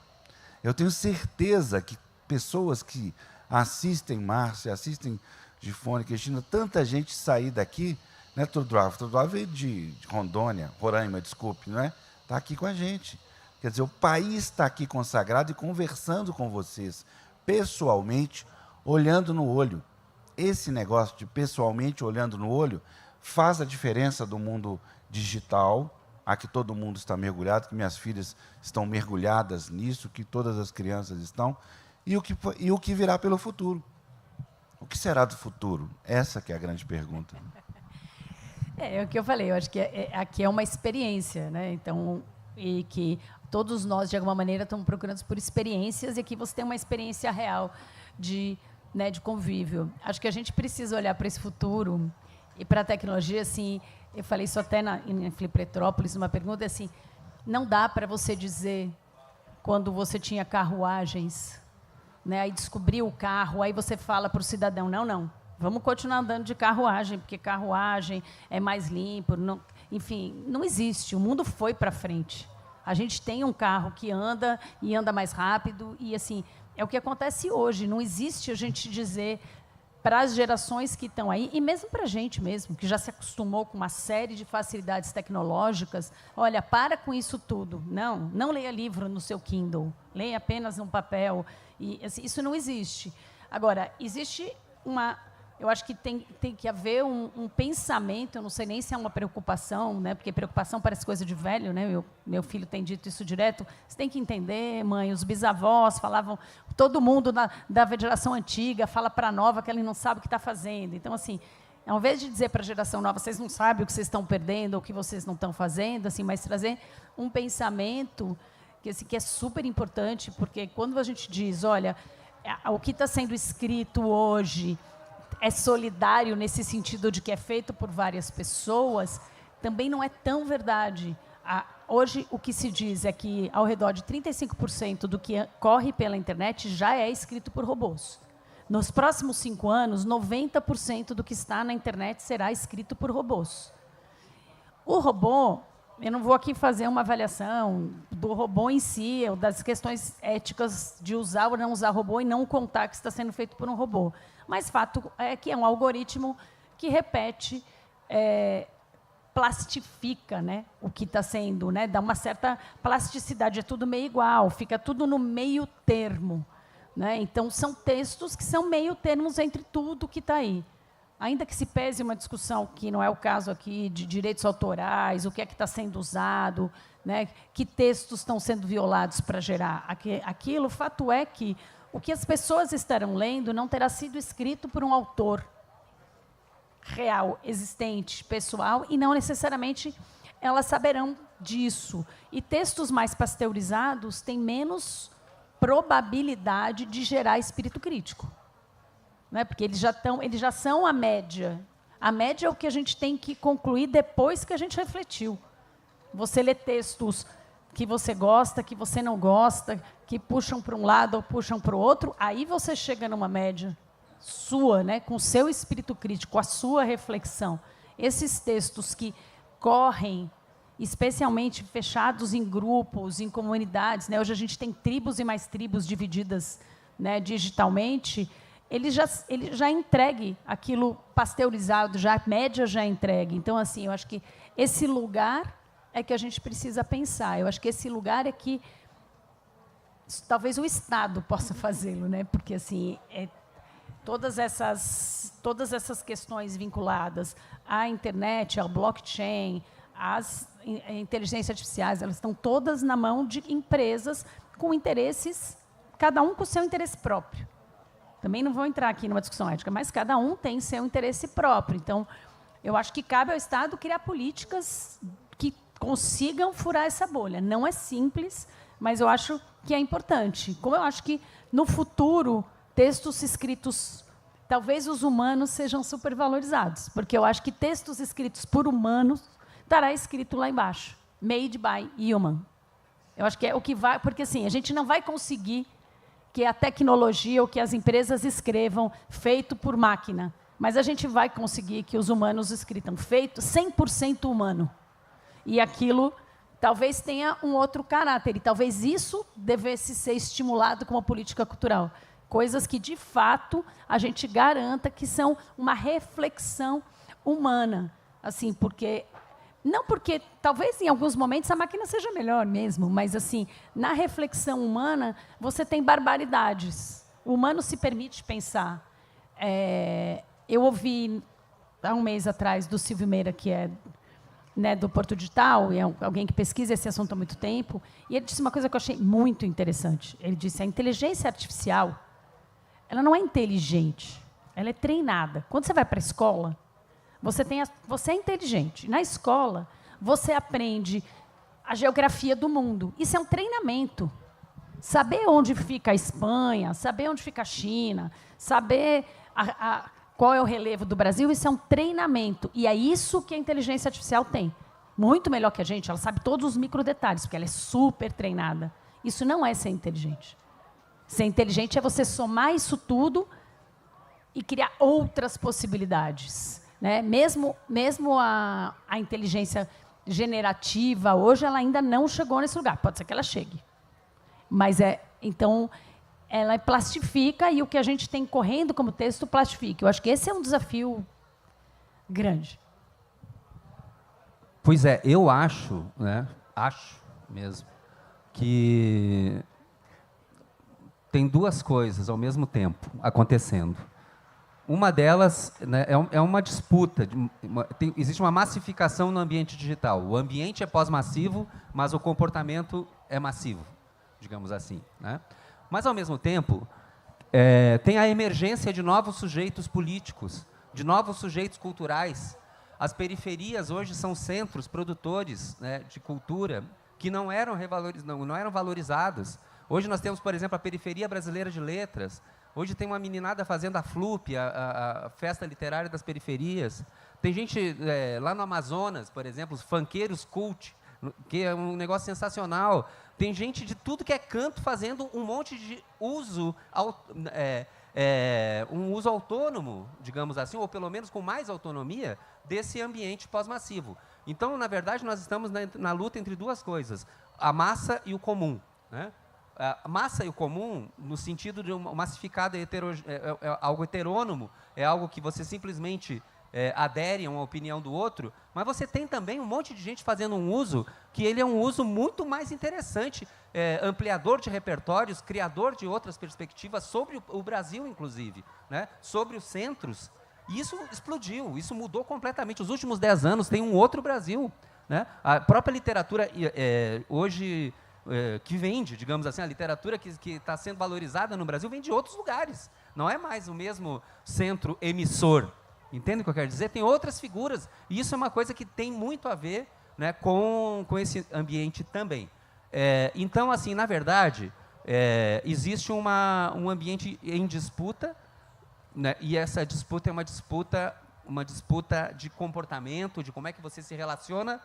Speaker 1: Eu tenho certeza que pessoas que assistem Márcia, assistem Gifone, Cristina, tanta gente sair daqui, né, Todorov veio de Rondônia, Roraima, desculpe, não é? Está aqui com a gente. Quer dizer, o país está aqui consagrado e conversando com vocês, pessoalmente, olhando no olho. Esse negócio de pessoalmente olhando no olho faz a diferença do mundo digital, a que todo mundo está mergulhado, que minhas filhas estão mergulhadas nisso, que todas as crianças estão, e o que virá pelo futuro. O que será do futuro? Essa que é a grande pergunta.
Speaker 4: É o que eu falei, eu acho que aqui é uma experiência, né? Então, e que todos nós, de alguma maneira, estamos procurando por experiências, e aqui você tem uma experiência real de convívio. Acho que a gente precisa olhar para esse futuro e para a tecnologia, assim, eu falei isso até em Flipretrópolis, uma pergunta assim, não dá para você dizer, quando você tinha carruagens, né, aí descobriu o carro, aí você fala para o cidadão, não, vamos continuar andando de carruagem, porque carruagem é mais limpo, não, enfim, não existe, o mundo foi para frente. A gente tem um carro que anda e anda mais rápido, e assim, é o que acontece hoje, não existe a gente dizer para as gerações que estão aí, e mesmo para a gente mesmo, que já se acostumou com uma série de facilidades tecnológicas, olha, para com isso tudo. Não leia livro no seu Kindle, leia apenas no papel. E, assim, isso não existe. Agora, existe uma... Eu acho que tem que haver um pensamento, eu não sei nem se é uma preocupação, né, porque preocupação parece coisa de velho, né, meu filho tem dito isso direto, você tem que entender, mãe, os bisavós falavam, todo mundo da geração antiga fala para a nova que ela não sabe o que está fazendo. Então, assim, ao invés de dizer para a geração nova, vocês não sabem o que vocês estão perdendo, ou o que vocês não estão fazendo, assim, mas trazer um pensamento que é super importante, porque quando a gente diz, olha, o que está sendo escrito hoje é solidário nesse sentido de que é feito por várias pessoas, também não é tão verdade. Hoje, o que se diz é que ao redor de 35% do que corre pela internet já é escrito por robôs. Nos próximos 5 anos, 90% do que está na internet será escrito por robôs. O robô, eu não vou aqui fazer uma avaliação do robô em si, ou das questões éticas de usar ou não usar robô e não contar que está sendo feito por um robô. Mas fato é que é um algoritmo que repete plastifica, né, o que está sendo, né, dá uma certa plasticidade, é tudo meio igual, fica tudo no meio termo. Né? Então, são textos que são meio termos entre tudo que está aí. Ainda que se pese uma discussão, que não é o caso aqui, de direitos autorais, o que é que está sendo usado, né, que textos estão sendo violados para gerar aquilo, o fato é que o que as pessoas estarão lendo não terá sido escrito por um autor real, existente, pessoal, e não necessariamente elas saberão disso. E textos mais pasteurizados têm menos probabilidade de gerar espírito crítico. Né? Porque eles já são a média. A média é o que a gente tem que concluir depois que a gente refletiu. Você lê textos que você gosta, que você não gosta, que puxam para um lado ou puxam para o outro, aí você chega numa média sua, né, com o seu espírito crítico, a sua reflexão. Esses textos que correm, especialmente fechados em grupos, em comunidades, né, hoje a gente tem tribos e mais tribos divididas, né, digitalmente, ele já é entregue aquilo pasteurizado, já a média já é entregue. Então, assim, eu acho que esse lugar é que a gente precisa pensar. Eu acho que esse lugar é que talvez o Estado possa fazê-lo, né? Porque assim, todas essas questões vinculadas à internet, ao blockchain, às inteligências artificiais, elas estão todas na mão de empresas com interesses, cada um com o seu interesse próprio. Também não vou entrar aqui numa discussão ética, mas cada um tem seu interesse próprio. Então, eu acho que cabe ao Estado criar políticas que consigam furar essa bolha. Não é simples, mas eu acho que é importante. Como eu acho que, no futuro, textos escritos, talvez os humanos sejam supervalorizados, porque eu acho que textos escritos por humanos estará escrito lá embaixo, made by human. Eu acho que é o que vai, porque assim, a gente não vai conseguir que a tecnologia ou que as empresas escrevam feito por máquina, mas a gente vai conseguir que os humanos escritam feito 100% humano. E aquilo talvez tenha um outro caráter, e talvez isso devesse ser estimulado como política cultural. Coisas que, de fato, a gente garanta que são uma reflexão humana. Assim, porque não porque, talvez, em alguns momentos, a máquina seja melhor mesmo, mas, assim, na reflexão humana, você tem barbaridades. O humano se permite pensar. Eu ouvi, há um mês atrás, do Silvio Meira, que é, né, do Porto Digital, e é alguém que pesquisa esse assunto há muito tempo, e ele disse uma coisa que eu achei muito interessante. Ele disse: a inteligência artificial, ela não é inteligente, ela é treinada. Quando você vai para a escola, você é inteligente. Na escola, você aprende a geografia do mundo. Isso é um treinamento. Saber onde fica a Espanha, saber onde fica a China, saber qual é o relevo do Brasil, isso é um treinamento. E é isso que a inteligência artificial tem. Muito melhor que a gente, ela sabe todos os microdetalhes, porque ela é super treinada. Isso não é ser inteligente. Ser inteligente é você somar isso tudo e criar outras possibilidades. Né? Mesmo a inteligência generativa, hoje, ela ainda não chegou nesse lugar. Pode ser que ela chegue. Mas, então, ela plastifica, e o que a gente tem correndo como texto plastifica. Eu acho que esse é um desafio grande.
Speaker 3: Pois é, eu acho, né, acho mesmo, que tem duas coisas ao mesmo tempo acontecendo. Uma delas, né, é uma disputa. Existe uma massificação no ambiente digital. O ambiente é pós-massivo, mas o comportamento é massivo, digamos assim. Né? Mas, ao mesmo tempo, tem a emergência de novos sujeitos políticos, de novos sujeitos culturais. As periferias hoje são centros produtores, né, de cultura que não eram valorizados. Hoje nós temos, por exemplo, a Periferia Brasileira de Letras. Hoje tem uma meninada fazendo a FLUP, a Festa Literária das Periferias. Tem gente lá no Amazonas, por exemplo, os funkeiros cult, que é um negócio sensacional. Tem gente de tudo que é canto fazendo um monte de uso, um uso autônomo, digamos assim, ou pelo menos com mais autonomia, desse ambiente pós-massivo. Então, na verdade, nós estamos na luta entre duas coisas, a massa e o comum. Né? A massa e o comum, no sentido de massificado, algo heterônomo, é algo que você simplesmente aderem a uma opinião do outro, mas você tem também um monte de gente fazendo um uso que ele é um uso muito mais interessante, ampliador de repertórios, criador de outras perspectivas sobre o Brasil, inclusive, né? Sobre os centros. E isso explodiu, isso mudou completamente. Os últimos 10 anos tem um outro Brasil, né? A própria literatura hoje que vende, digamos assim, a literatura que está sendo valorizada no Brasil vem de outros lugares. Não é mais o mesmo centro emissor. Entende o que eu quero dizer? Tem outras figuras. E isso é uma coisa que tem muito a ver, né, com esse ambiente também. Então, assim, na verdade, existe um ambiente em disputa, né, e essa disputa é uma disputa de comportamento, de como é que você se relaciona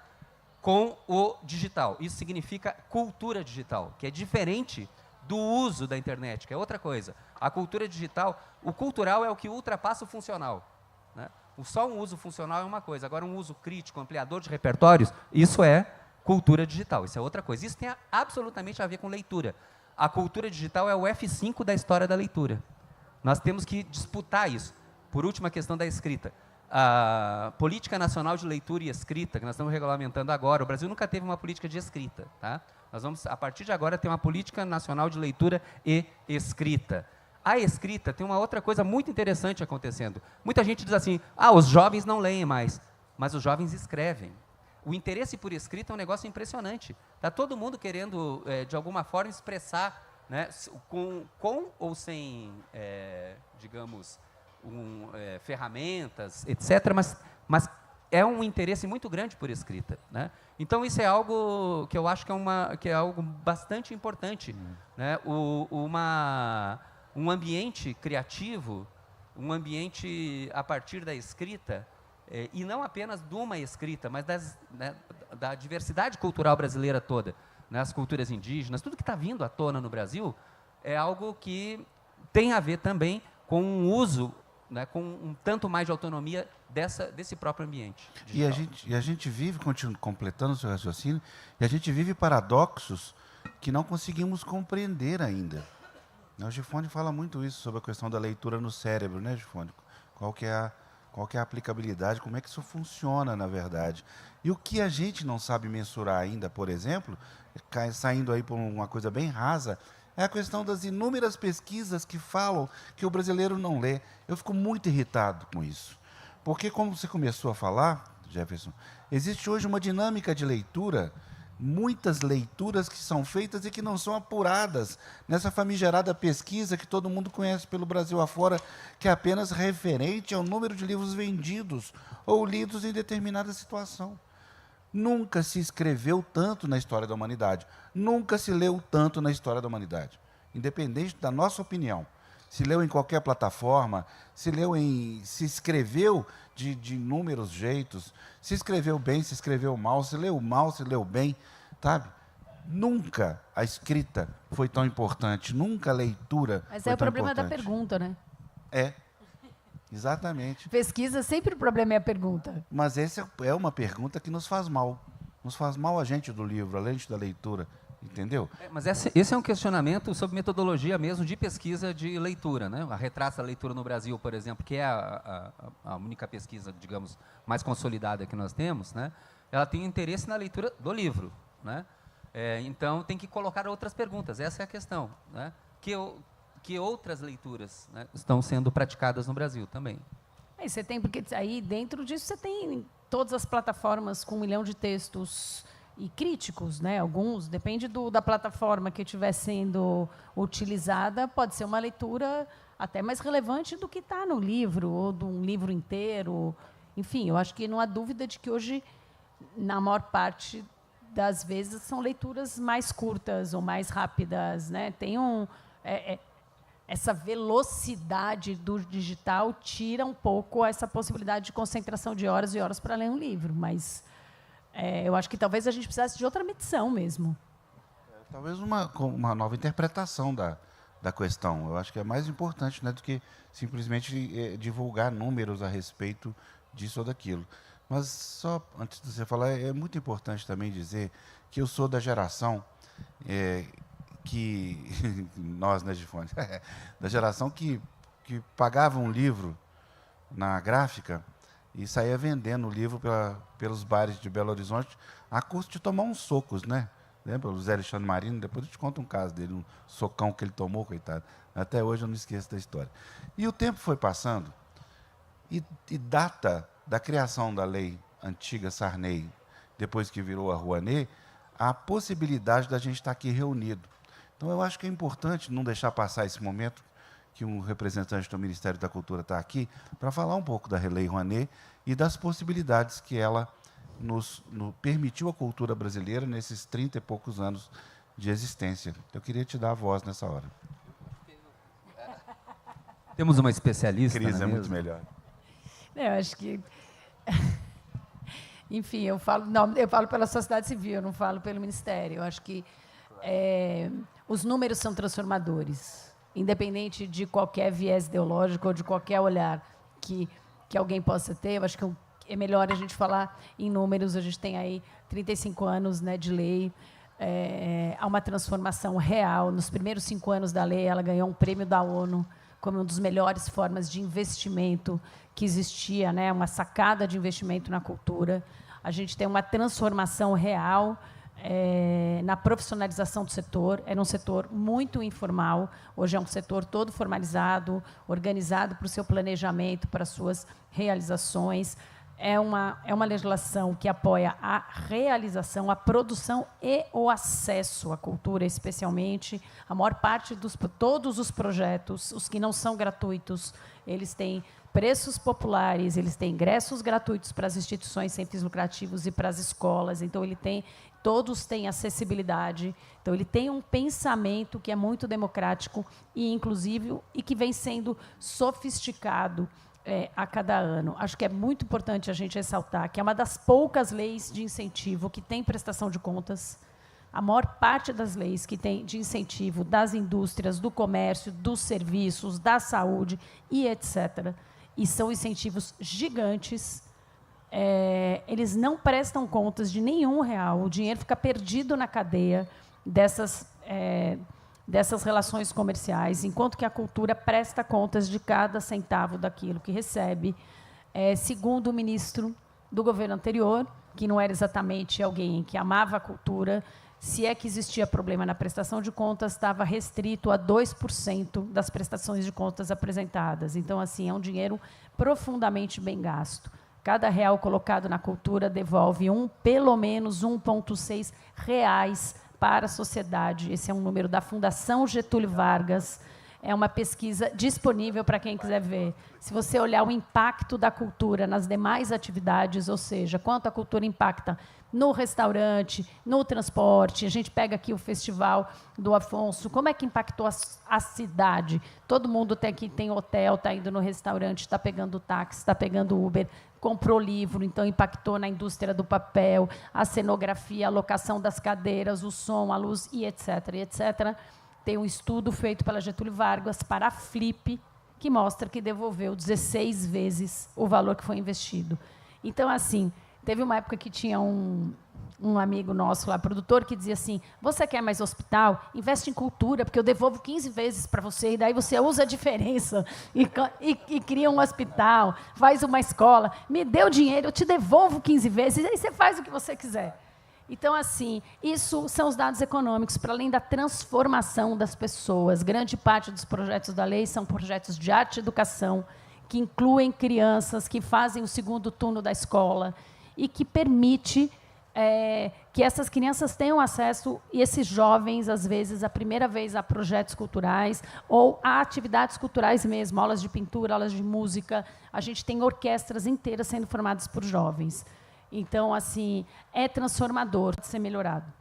Speaker 3: com o digital. Isso significa cultura digital, que é diferente do uso da internet, que é outra coisa. A cultura digital, o cultural é o que ultrapassa o funcional, né? Só um uso funcional é uma coisa, agora um uso crítico, ampliador de repertórios, isso é cultura digital, isso é outra coisa. Isso tem absolutamente a ver com leitura. A cultura digital é o F5 da história da leitura. Nós temos que disputar isso. Por último, a questão da escrita. A Política Nacional de Leitura e Escrita, que nós estamos regulamentando agora, o Brasil nunca teve uma política de escrita, tá? Nós vamos, a partir de agora, ter uma Política Nacional de Leitura e Escrita. A escrita tem uma outra coisa muito interessante acontecendo. Muita gente diz assim, os jovens não leem mais, mas os jovens escrevem. O interesse por escrita é um negócio impressionante. Está todo mundo querendo, de alguma forma, expressar, né, com ou sem, digamos, ferramentas, etc., mas é um interesse muito grande por escrita, né? Então, isso é algo que eu acho que é algo bastante importante, né? Um ambiente criativo, um ambiente a partir da escrita, e não apenas de uma escrita, mas da diversidade cultural brasileira toda, né, as culturas indígenas, tudo que está vindo à tona no Brasil, é algo que tem a ver também com um uso, né, com um tanto mais de autonomia desse próprio ambiente digital.
Speaker 1: E a gente vive, completando o seu raciocínio, e a gente vive paradoxos que não conseguimos compreender ainda. O Gifone fala muito isso sobre a questão da leitura no cérebro, né, Gifone? Qual que é a aplicabilidade, como é que isso funciona, na verdade. E o que a gente não sabe mensurar ainda, por exemplo, saindo aí por uma coisa bem rasa, é a questão das inúmeras pesquisas que falam que o brasileiro não lê. Eu fico muito irritado com isso. Porque, como você começou a falar, Jefferson, existe hoje uma dinâmica de leitura, muitas leituras que são feitas e que não são apuradas nessa famigerada pesquisa que todo mundo conhece pelo Brasil afora, que é apenas referente ao número de livros vendidos ou lidos em determinada situação. Nunca se escreveu tanto na história da humanidade, nunca se leu tanto na história da humanidade, independente da nossa opinião. Se leu em qualquer plataforma, se escreveu de inúmeros jeitos, se escreveu bem, se escreveu mal, se leu bem, sabe? Nunca a escrita foi tão importante, nunca a leitura
Speaker 4: Mas
Speaker 1: foi
Speaker 4: é o
Speaker 1: tão
Speaker 4: problema
Speaker 1: importante.
Speaker 4: da pergunta, né?
Speaker 1: Exatamente.
Speaker 4: Pesquisa, sempre o problema é a pergunta.
Speaker 1: Mas essa é uma pergunta que nos faz mal. Nos faz mal a gente do livro, a gente da leitura. Entendeu?
Speaker 3: Mas esse é um questionamento sobre metodologia mesmo de pesquisa de leitura, né? A Retraça da Leitura no Brasil, por exemplo, que é a única pesquisa, digamos, mais consolidada que nós temos, né? Ela tem interesse na leitura do livro, né? Então, tem que colocar outras perguntas, essa é a questão, né? Que outras leituras, né, estão sendo praticadas no Brasil também.
Speaker 4: Aí você tem, porque aí dentro disso você tem todas as plataformas com 1 milhão de textos e críticos, né? Alguns, depende da plataforma que estiver sendo utilizada, pode ser uma leitura até mais relevante do que está no livro, ou de um livro inteiro. Enfim, eu acho que não há dúvida de que hoje, na maior parte das vezes, são leituras mais curtas ou mais rápidas, né? Tem essa velocidade do digital tira um pouco essa possibilidade de concentração de horas e horas para ler um livro, mas eu acho que talvez a gente precisasse de outra medição mesmo.
Speaker 1: Talvez uma nova interpretação da questão. Eu acho que é mais importante, né, do que simplesmente divulgar números a respeito disso ou daquilo. Mas, só antes de você falar, é muito importante também dizer que eu sou da geração que nós, né, Gifone, da geração que pagava um livro na gráfica e saía vendendo o livro pelos bares de Belo Horizonte, a custo de tomar uns socos, né? Lembra o Zé Alexandre Marino? Depois eu te conto um caso dele, um socão que ele tomou, coitado. Até hoje eu não esqueço da história. E o tempo foi passando, e data da criação da lei antiga Sarney, depois que virou a Rouanet, a possibilidade da gente estar aqui reunido. Então, eu acho que é importante não deixar passar esse momento que um representante do Ministério da Cultura está aqui para falar um pouco da Lei Rouanet e das possibilidades que ela nos permitiu à cultura brasileira nesses 30 e poucos anos de existência. Eu queria te dar a voz nessa hora.
Speaker 3: Temos uma especialista.
Speaker 1: Cris, é
Speaker 3: mesmo?
Speaker 1: muito melhor.
Speaker 4: Eu acho que... Enfim, eu falo pela sociedade civil, eu não falo pelo Ministério. Eu acho que os números são transformadores, independente de qualquer viés ideológico ou de qualquer olhar que alguém possa ter. Eu acho que é melhor a gente falar em números. A gente tem aí 35 anos, né, de lei. Há uma transformação real. Nos primeiros 5 anos da lei, ela ganhou um prêmio da ONU como uma das melhores formas de investimento que existia, né, uma sacada de investimento na cultura. A gente tem uma transformação real na profissionalização do setor. Era um setor muito informal, hoje é um setor todo formalizado, organizado para o seu planejamento, para as suas realizações. É uma legislação que apoia a realização, a produção e o acesso à cultura, especialmente. A maior parte todos os projetos, os que não são gratuitos, eles têm preços populares, eles têm ingressos gratuitos para as instituições sem fins lucrativos e para as escolas. Então, todos têm acessibilidade. Então, ele tem um pensamento que é muito democrático e inclusivo e que vem sendo sofisticado a cada ano. Acho que é muito importante a gente ressaltar que é uma das poucas leis de incentivo que tem prestação de contas. A maior parte das leis que tem de incentivo das indústrias, do comércio, dos serviços, da saúde e etc. E são incentivos gigantes. Eles não prestam contas de nenhum real. O dinheiro fica perdido na cadeia dessas relações comerciais, enquanto que a cultura presta contas de cada centavo daquilo que recebe. Segundo o ministro do governo anterior, que não era exatamente alguém que amava a cultura, se é que existia problema na prestação de contas, estava restrito a 2% das prestações de contas apresentadas. Então, assim, é um dinheiro profundamente bem gasto. Cada real colocado na cultura devolve pelo menos 1,6 reais para a sociedade. Esse é um número da Fundação Getúlio Vargas. É uma pesquisa disponível para quem quiser ver. Se você olhar o impacto da cultura nas demais atividades, ou seja, quanto a cultura impacta no restaurante, no transporte, a gente pega aqui o Festival do Afonso, como é que impactou a cidade? Todo mundo tem hotel, está indo no restaurante, está pegando táxi, está pegando Uber, comprou livro, então impactou na indústria do papel, a cenografia, a locação das cadeiras, o som, a luz, e etc. etc. Tem um estudo feito pela Getúlio Vargas para a Flip, que mostra que devolveu 16 vezes o valor que foi investido. Então, assim, teve uma época que tinha um amigo nosso lá, produtor, que dizia assim: você quer mais hospital? Investe em cultura, porque eu devolvo 15 vezes para você, e daí você usa a diferença e cria um hospital, faz uma escola, me dê o dinheiro, eu te devolvo 15 vezes, e aí você faz o que você quiser. Então, assim, isso são os dados econômicos, para além da transformação das pessoas. Grande parte dos projetos da lei são projetos de arte e educação, que incluem crianças, que fazem o segundo turno da escola, e que permite que essas crianças tenham acesso, e esses jovens, às vezes, a primeira vez a projetos culturais ou a atividades culturais mesmo, aulas de pintura, aulas de música. A gente tem orquestras inteiras sendo formadas por jovens. Então, assim, é transformador de ser melhorado.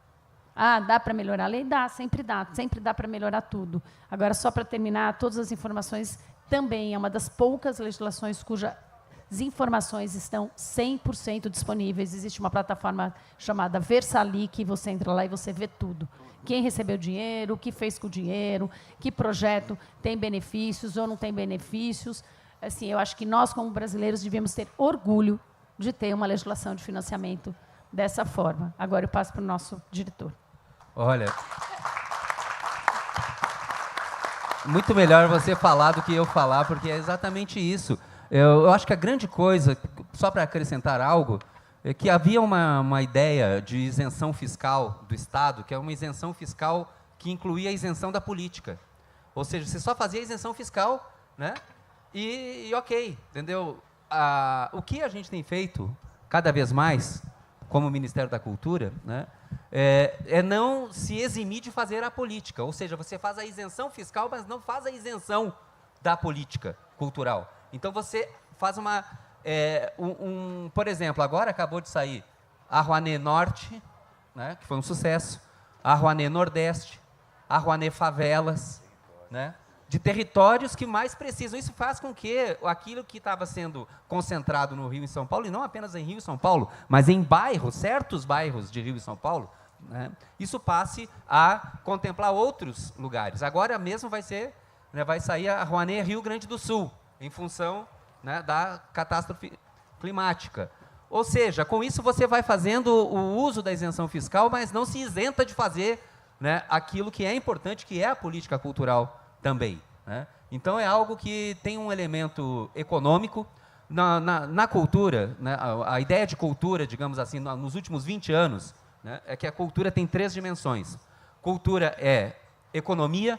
Speaker 4: Dá para melhorar a lei? Sempre dá para melhorar tudo. Agora, só para terminar, todas as informações também é uma das poucas legislações cujas informações estão 100% disponíveis. Existe uma plataforma chamada Versali, que você entra lá e você vê tudo. Quem recebeu dinheiro, o que fez com o dinheiro, que projeto tem benefícios ou não tem benefícios. Assim, eu acho que nós, como brasileiros, devíamos ter orgulho de ter uma legislação de financiamento dessa forma. Agora eu passo para o nosso diretor.
Speaker 3: Olha, muito melhor você falar do que eu falar, porque é exatamente isso. Eu acho que a grande coisa, só para acrescentar algo, é que havia uma ideia de isenção fiscal do Estado, que é uma isenção fiscal que incluía a isenção da política. Ou seja, você só fazia isenção fiscal, né? E ok, entendeu? O que a gente tem feito cada vez mais, como Ministério da Cultura, né, é não se eximir de fazer a política. Ou seja, você faz a isenção fiscal, mas não faz a isenção da política cultural. Então, você faz por exemplo, agora acabou de sair a Rouanet Norte, né, que foi um sucesso, a Rouanet Nordeste, a Rouanet Favelas, né, de territórios que mais precisam. Isso faz com que aquilo que estava sendo concentrado no Rio e São Paulo, e não apenas em Rio e São Paulo, mas em bairros, certos bairros de Rio e São Paulo, né, isso passe a contemplar outros lugares. Agora mesmo vai sair a Rouanet Rio Grande do Sul, em função, né, da catástrofe climática. Ou seja, com isso você vai fazendo o uso da isenção fiscal, mas não se isenta de fazer, né, aquilo que é importante, que é a política cultural também, né? Então, é algo que tem um elemento econômico. Na cultura, né, a ideia de cultura, digamos assim, nos últimos 20 anos, né, é que a cultura tem 3 dimensões. Cultura é economia,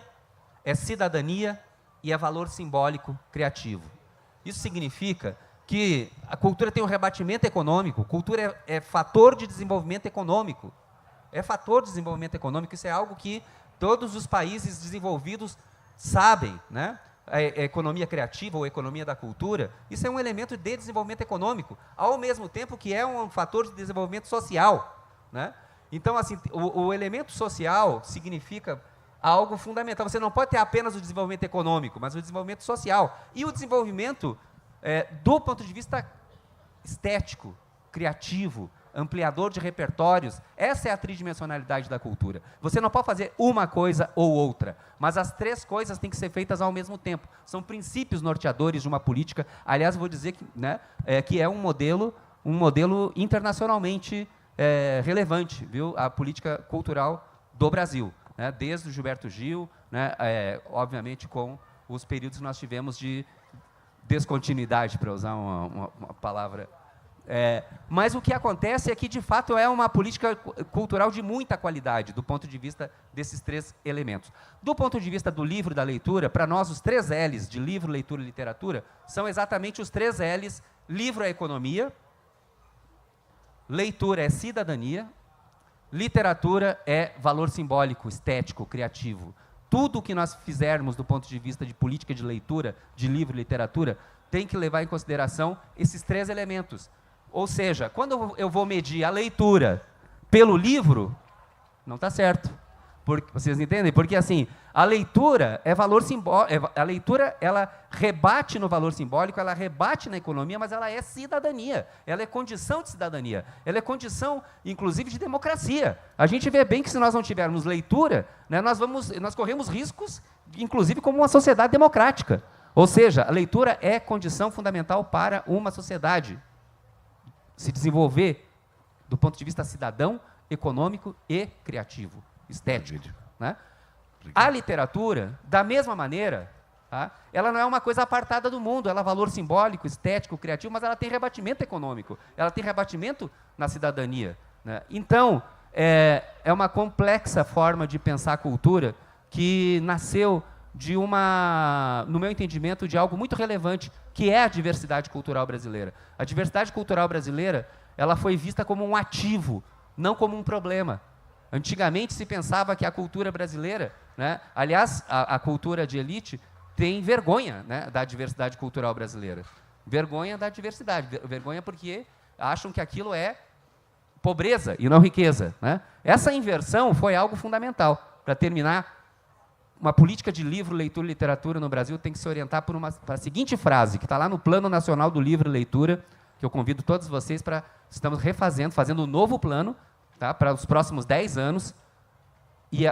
Speaker 3: é cidadania e é valor simbólico criativo. Isso significa que a cultura tem um rebatimento econômico, cultura é fator de desenvolvimento econômico. É fator de desenvolvimento econômico, isso é algo que todos os países desenvolvidos sabem, né? A economia criativa ou economia da cultura, isso é um elemento de desenvolvimento econômico, ao mesmo tempo que é um fator de desenvolvimento social, né? Então, assim, o elemento social significa algo fundamental. Você não pode ter apenas o desenvolvimento econômico, mas o desenvolvimento social. E o desenvolvimento do ponto de vista estético, criativo, ampliador de repertórios. Essa é a tridimensionalidade da cultura. Você não pode fazer uma coisa ou outra, mas as 3 coisas têm que ser feitas ao mesmo tempo. São princípios norteadores de uma política. Aliás, vou dizer que, né, que é um modelo internacionalmente relevante, viu? A política cultural do Brasil, né? Desde o Gilberto Gil, né, obviamente com os períodos que nós tivemos de descontinuidade, para usar uma palavra. Mas o que acontece é que, de fato, é uma política cultural de muita qualidade, do ponto de vista desses 3 elementos. Do ponto de vista do livro e da leitura, para nós, os 3 L's de livro, leitura e literatura são exatamente os 3 L's. Livro é economia, leitura é cidadania, literatura é valor simbólico, estético, criativo. Tudo o que nós fizermos do ponto de vista de política de leitura, de livro e literatura, tem que levar em consideração esses 3 elementos. Ou seja, quando eu vou medir a leitura pelo livro, não está certo. Vocês entendem? Porque, assim, a leitura é valor simbólico. A leitura, ela rebate no valor simbólico, ela rebate na economia, mas ela é cidadania. Ela é condição de cidadania. Ela é condição, inclusive, de democracia. A gente vê bem que, se nós não tivermos leitura, né, nós corremos riscos, inclusive, como uma sociedade democrática. Ou seja, a leitura é condição fundamental para uma sociedade se desenvolver do ponto de vista cidadão, econômico e criativo, estético, né? A literatura, da mesma maneira, tá, ela não é uma coisa apartada do mundo, ela é valor simbólico, estético, criativo, mas ela tem rebatimento econômico, ela tem rebatimento na cidadania, né? Então, é uma complexa forma de pensar a cultura que nasceu de no meu entendimento, de algo muito relevante, que é a diversidade cultural brasileira. A diversidade cultural brasileira, ela foi vista como um ativo, não como um problema. Antigamente se pensava que a cultura brasileira, né, aliás, a cultura de elite tem vergonha, né, da diversidade cultural brasileira. Vergonha da diversidade, vergonha porque acham que aquilo é pobreza e não riqueza, né? Essa inversão foi algo fundamental. Para terminar, uma política de livro, leitura e literatura no Brasil tem que se orientar para a seguinte frase, que está lá no Plano Nacional do Livro e Leitura, que eu convido todos vocês para... Estamos fazendo um novo plano, tá, para os próximos 10 anos,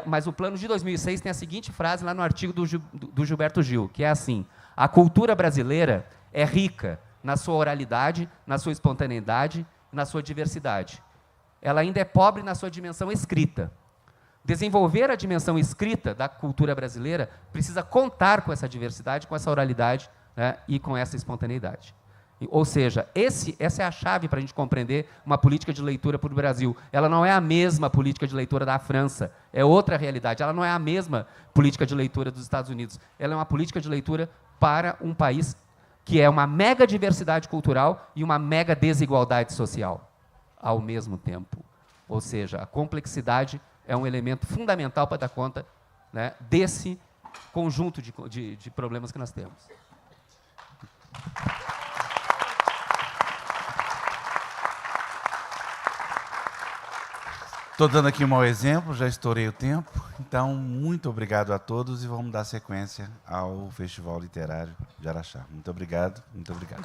Speaker 3: mas o plano de 2006 tem a seguinte frase lá no artigo do Gilberto Gil, que é assim: a cultura brasileira é rica na sua oralidade, na sua espontaneidade, na sua diversidade. Ela ainda é pobre na sua dimensão escrita. Desenvolver a dimensão escrita da cultura brasileira precisa contar com essa diversidade, com essa oralidade, né, e com essa espontaneidade. Ou seja, essa é a chave para a gente compreender uma política de leitura para o Brasil. Ela não é a mesma política de leitura da França, é outra realidade. Ela não é a mesma política de leitura dos Estados Unidos. Ela é uma política de leitura para um país que é uma mega diversidade cultural e uma mega desigualdade social ao mesmo tempo. Ou seja, a complexidade é um elemento fundamental para dar conta, né, desse conjunto de problemas que nós temos.
Speaker 1: Estou dando aqui um mau exemplo, já estourei o tempo. Então, muito obrigado a todos e vamos dar sequência ao Festival Literário de Araxá. Muito obrigado, muito obrigado.